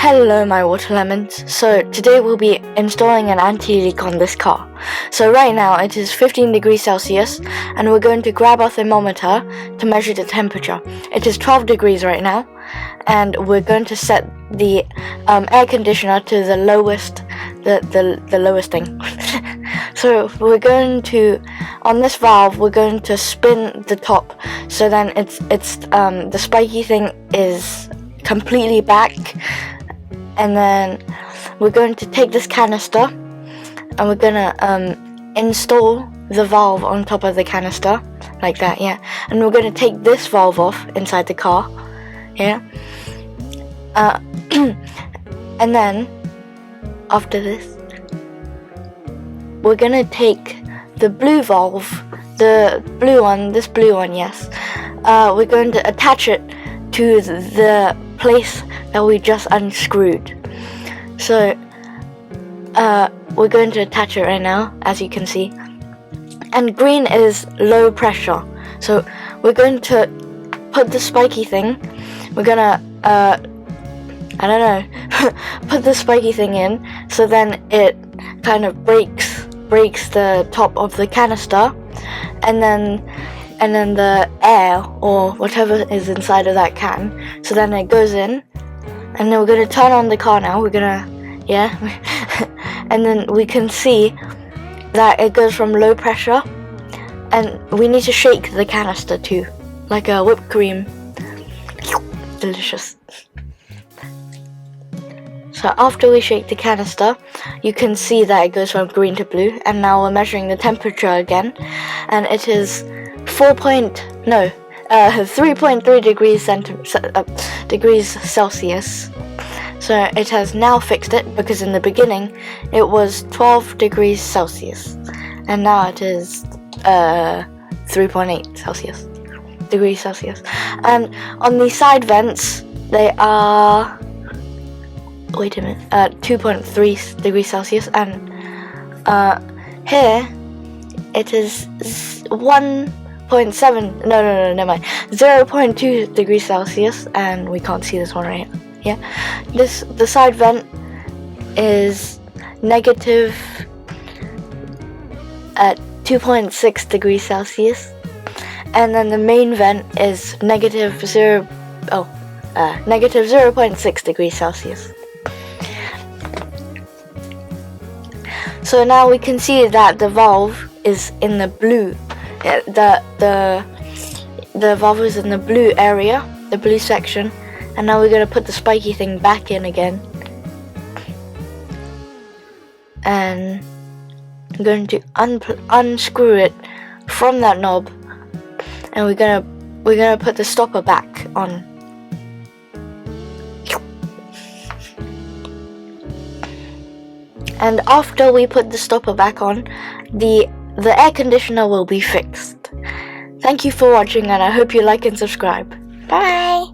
Hello my water lemons. So today we'll be installing an anti-leak on this car. So right now it is 15 degrees Celsius and we're going to grab our thermometer to measure the temperature. It is 12 degrees right now and we're going to set the air conditioner to the lowest the lowest thing. So we're going to, on this valve, we're going to spin the top so then it's the spiky thing is completely back. And then we're going to take this canister and we're gonna install the valve on top of the canister like that, yeah. And we're gonna take this valve off inside the car, yeah. And then after this, we're gonna take the blue valve, the blue one, this blue one, yes. We're going to attach it to the place that we just unscrewed. So we're going to attach it right now, as you can see. And green is low pressure. So we're going to put the spiky thing. We're gonna put the spiky thing in, so then it kind of breaks the top of the canister, and then the air or whatever is inside of that can, so then it goes in, and then we're going to turn on the car now. We're gonna, yeah. And then we can see that it goes from low pressure, and we need to shake the canister too, like a whipped cream. Delicious. So after we shake the canister, you can see that it goes from green to blue, and now we're measuring the temperature again, and it is 3.3 degrees Celsius. So it has now fixed it, because in the beginning it was 12 degrees Celsius and now it is 3.8 degrees Celsius. And on the side vents, they are 2.3 degrees Celsius, and here it is 0.2 degrees Celsius, and we can't see this one right here. Yeah, the side vent is negative at 2.6 degrees Celsius, and then the main vent is negative 0.6 degrees Celsius. So now we can see that the valve is in the blue. The valve is in the blue area, the blue section, and now we're going to put the spiky thing back in again. And I'm going to unscrew it from that knob, and we're gonna put the stopper back on. And after we put the stopper back on, the air conditioner will be fixed. Thank you for watching, and I hope you like and subscribe. Bye!